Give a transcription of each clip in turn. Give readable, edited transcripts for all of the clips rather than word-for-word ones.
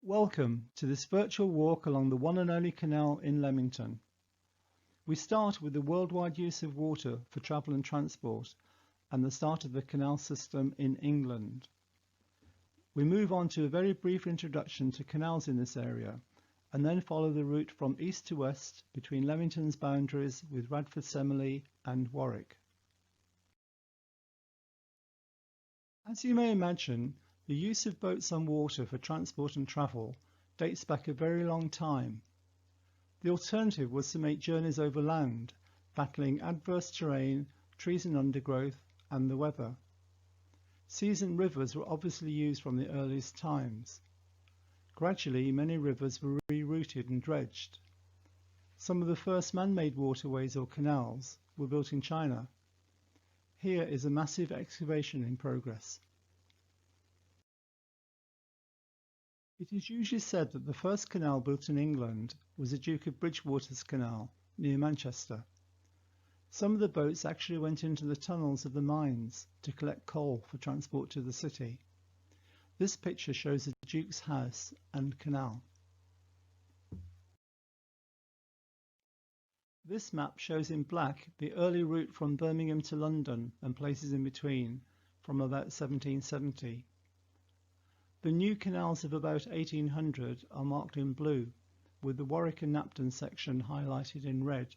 Welcome to this virtual walk along the one and only canal in Leamington. We start with the worldwide use of water for travel and transport and the start of the canal system in England. We move on to a very brief introduction to canals in this area and then follow the route from east to west between Leamington's boundaries with Radford Semley and Warwick. As you may imagine, the use of boats on water for transport and travel dates back a very long time. The alternative was to make journeys over land, battling adverse terrain, trees and undergrowth, and the weather. Seas and rivers were obviously used from the earliest times. Gradually, many rivers were rerouted and dredged. Some of the first man-made waterways or canals were built in China. Here is a massive excavation in progress. It is usually said that the first canal built in England was the Duke of Bridgewater's Canal near Manchester. Some of the boats actually went into the tunnels of the mines to collect coal for transport to the city. This picture shows the Duke's house and canal. This map shows in black the early route from Birmingham to London and places in between from about 1770. The new canals of about 1800 are marked in blue, with the Warwick and Knapton section highlighted in red.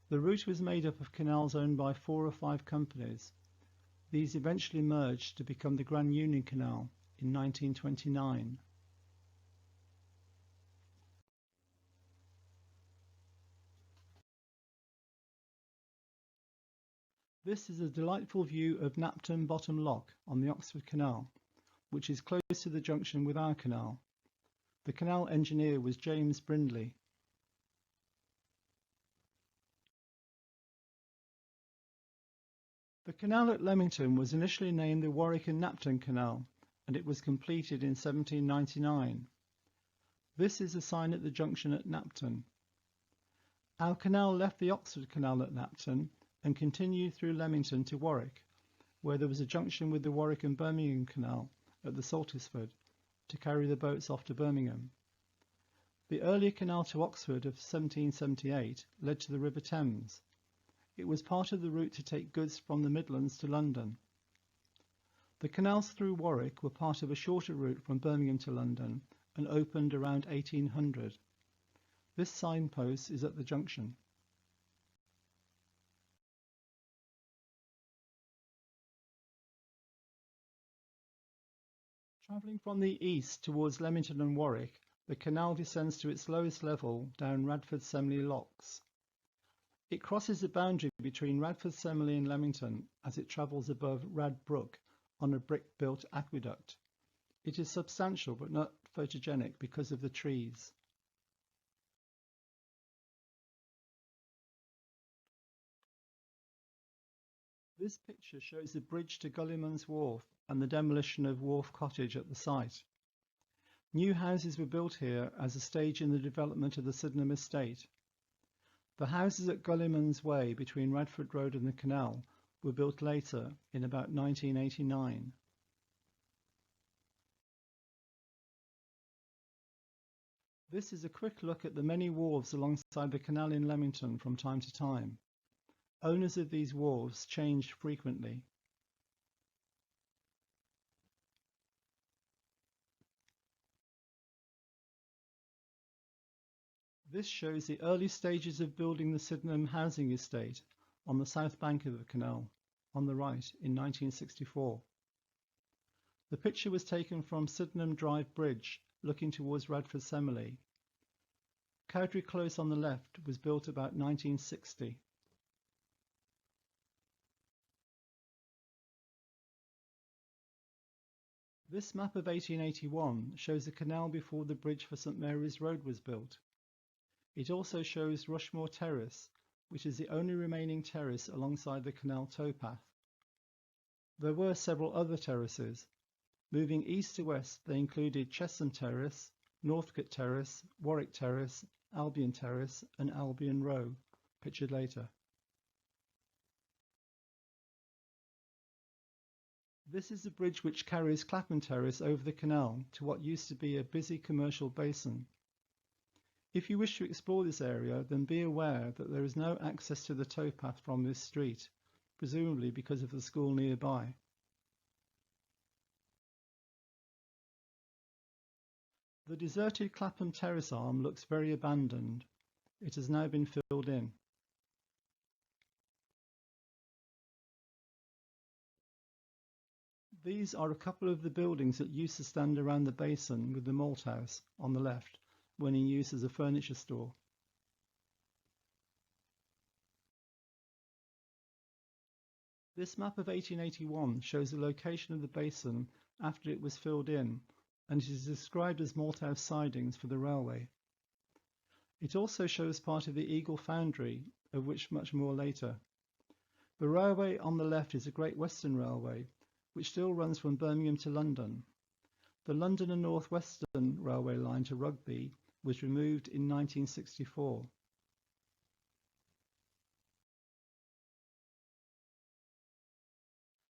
The route was made up of canals owned by 4 or 5 companies. These eventually merged to become the Grand Union Canal in 1929. This is a delightful view of Knapton Bottom Lock on the Oxford Canal, which is close to the junction with our canal. The canal engineer was James Brindley. The canal at Leamington was initially named the Warwick and Knapton Canal, and it was completed in 1799. This is a sign at the junction at Knapton. Our canal left the Oxford Canal at Knapton and continued through Leamington to Warwick, where there was a junction with the Warwick and Birmingham Canal at the Saltisford to carry the boats off to Birmingham. The earlier canal to Oxford of 1778 led to the River Thames. It was part of the route to take goods from the Midlands to London. The canals through Warwick were part of a shorter route from Birmingham to London and opened around 1800. This signpost is at the junction. Travelling from the east towards Leamington and Warwick, the canal descends to its lowest level down Radford Semley Locks. It crosses the boundary between Radford Semley and Leamington as it travels above Rad Brook on a brick-built aqueduct. It is substantial but not photogenic because of the trees. This picture shows the bridge to Gullyman's Wharf and the demolition of Wharf Cottage at the site. New houses were built here as a stage in the development of the Sydenham estate. The houses at Gullyman's Way between Radford Road and the canal were built later in about 1989. This is a quick look at the many wharves alongside the canal in Leamington from time to time. Owners of these wharves changed frequently. This shows the early stages of building the Sydenham housing estate on the south bank of the canal, on the right, in 1964. The picture was taken from Sydenham Drive Bridge, looking towards Radford Semley. Cowdray Close on the left was built about 1960. This map of 1881 shows the canal before the bridge for St Mary's Road was built. It also shows Rushmore Terrace, which is the only remaining terrace alongside the canal towpath. There were several other terraces. Moving east to west, they included Chesham Terrace, Northcote Terrace, Warwick Terrace, Albion Terrace, and Albion Row, pictured later. This is the bridge which carries Clapham Terrace over the canal to what used to be a busy commercial basin. If you wish to explore this area, then be aware that there is no access to the towpath from this street, presumably because of the school nearby. The deserted Clapham Terrace arm looks very abandoned. It has now been filled in. These are a couple of the buildings that used to stand around the basin with the malt house on the left when in use as a furniture store. This map of 1881 shows the location of the basin after it was filled in, and it is described as malthouse sidings for the railway. It also shows part of the Eagle Foundry, of which much more later. The railway on the left is a Great Western Railway, which still runs from Birmingham to London. The London and North Western Railway line to Rugby was removed in 1964.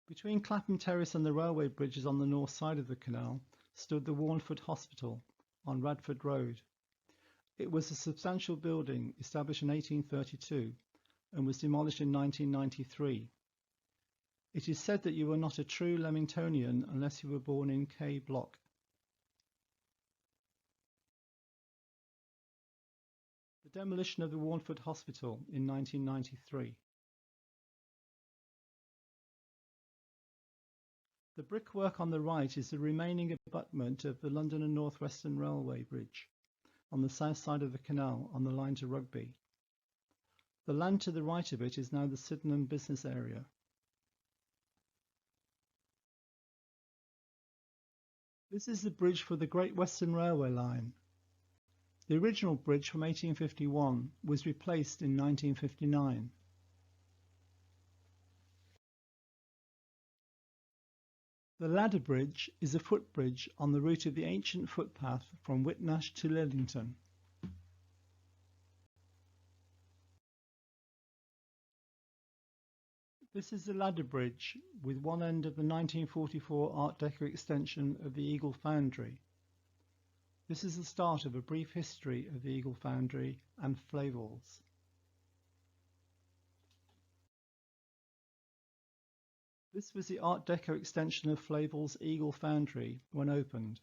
Between Clapham Terrace and the railway bridges on the north side of the canal stood the Warnford Hospital on Radford Road. It was a substantial building established in 1832 and was demolished in 1993. It is said that you were not a true Leamingtonian unless you were born in K Block. The demolition of the Warnford Hospital in 1993. The brickwork on the right is the remaining abutment of the London and North Western Railway Bridge on the south side of the canal on the line to Rugby. The land to the right of it is now the Sydenham business area. This is the bridge for the Great Western Railway line. The original bridge from 1851 was replaced in 1959. The ladder bridge is a footbridge on the route of the ancient footpath from Whitnash to Leamington. This is the ladder bridge with one end of the 1944 Art Deco extension of the Eagle Foundry. This is the start of a brief history of the Eagle Foundry and Flavel's. This was the Art Deco extension of Flavel's Eagle Foundry when opened.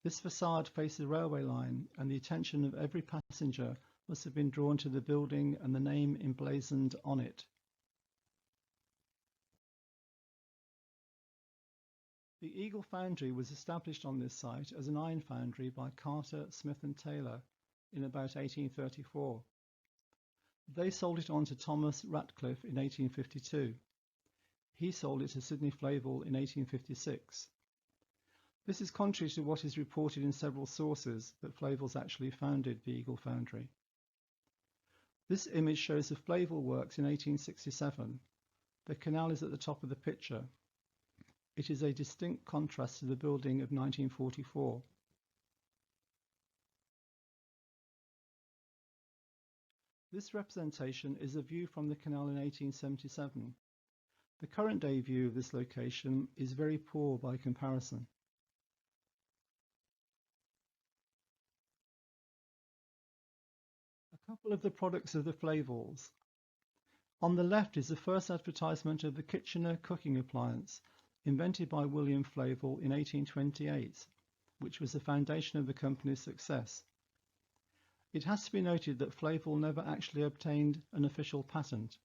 This facade faced the railway line, and the attention of every passenger must have been drawn to the building and the name emblazoned on it. The Eagle Foundry was established on this site as an iron foundry by Carter, Smith and Taylor in about 1834. They sold it on to Thomas Ratcliffe in 1852. He sold it to Sidney Flavel in 1856. This is contrary to what is reported in several sources that Flavel's actually founded the Eagle Foundry. This image shows the Flavel works in 1867. The canal is at the top of the picture. It is a distinct contrast to the building of 1944. This representation is a view from the canal in 1877. The current day view of this location is very poor by comparison. A couple of the products of the Flavels. On the left is the first advertisement of the Kitchener cooking appliance, invented by William Flavel in 1828, which was the foundation of the company's success. It has to be noted that Flavel never actually obtained an official patent.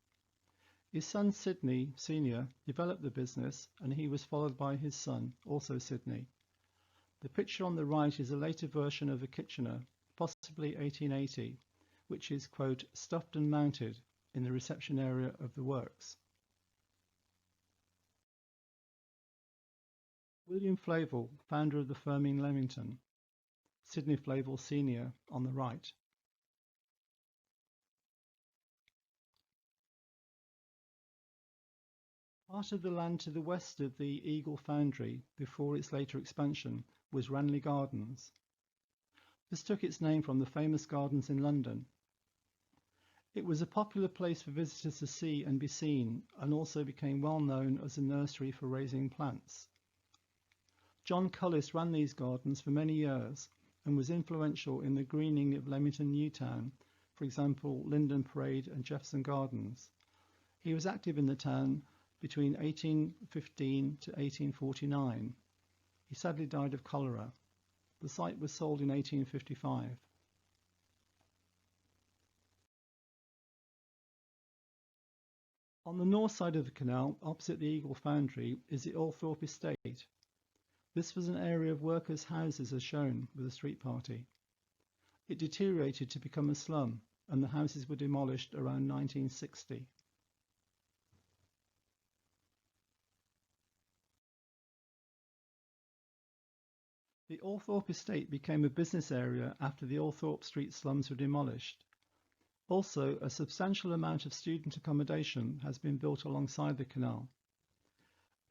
His son Sidney, Sr., developed the business, and he was followed by his son, also Sidney. The picture on the right is a later version of the Kitchener, possibly 1880, which is, quote, stuffed and mounted in the reception area of the works. William Flavel, founder of the firm in Leamington. Sidney Flavel Sr. on the right. Part of the land to the west of the Eagle Foundry, before its later expansion, was Ranelagh Gardens. This took its name from the famous gardens in London. It was a popular place for visitors to see and be seen, and also became well known as a nursery for raising plants. John Cullis ran these gardens for many years and was influential in the greening of Leamington New Town, for example Linden Parade and Jefferson Gardens. He was active in the town between 1815 to 1849. He sadly died of cholera. The site was sold in 1855. On the north side of the canal, opposite the Eagle Foundry, is the Althorpe Estate. This was an area of workers' houses as shown, with a street party. It deteriorated to become a slum, and the houses were demolished around 1960. The Althorpe Estate became a business area after the Althorpe Street slums were demolished. Also, a substantial amount of student accommodation has been built alongside the canal.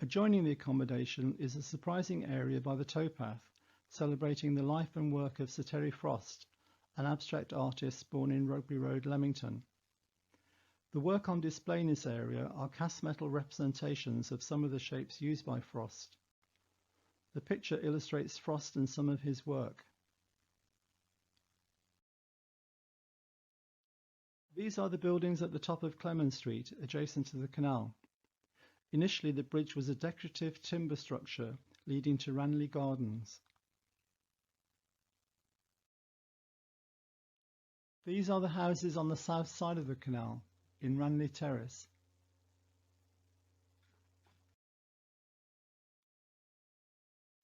Adjoining the accommodation is a surprising area by the towpath, celebrating the life and work of Sir Terry Frost, an abstract artist born in Rugby Road, Leamington. The work on display in this area are cast metal representations of some of the shapes used by Frost. The picture illustrates Frost and some of his work. These are the buildings at the top of Clement Street, adjacent to the canal. Initially, the bridge was a decorative timber structure leading to Ranelagh Gardens. These are the houses on the south side of the canal, in Ranelagh Terrace.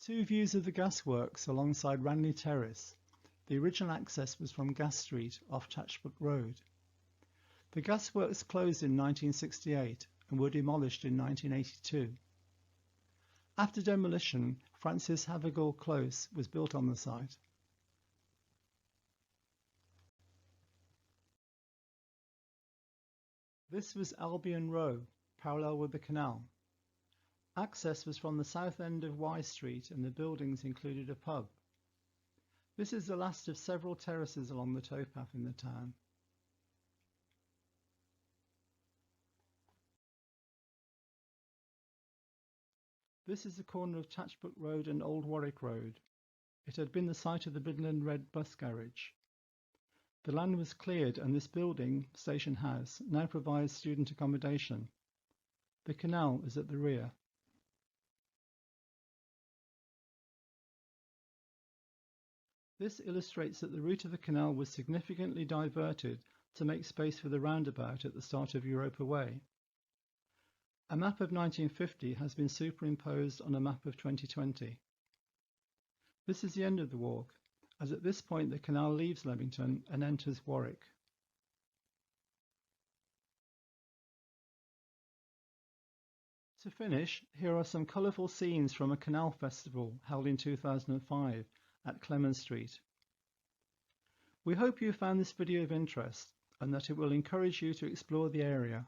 Two views of the gasworks alongside Ranelagh Terrace. The original access was from Gas Street off Tatchbrook Road. The gasworks closed in 1968 and were demolished in 1982. After demolition, Francis Havergal Close was built on the site. This was Albion Row, parallel with the canal. Access was from the south end of Y Street and the buildings included a pub. This is the last of several terraces along the towpath in the town. This is the corner of Tatchbrook Road and Old Warwick Road. It had been the site of the Midland Red bus garage. The land was cleared and this building, Station House, now provides student accommodation. The canal is at the rear. This illustrates that the route of the canal was significantly diverted to make space for the roundabout at the start of Europa Way. A map of 1950 has been superimposed on a map of 2020. This is the end of the walk, as at this point the canal leaves Leamington and enters Warwick. To finish, here are some colourful scenes from a canal festival held in 2005 at Clement Street. We hope you found this video of interest and that it will encourage you to explore the area.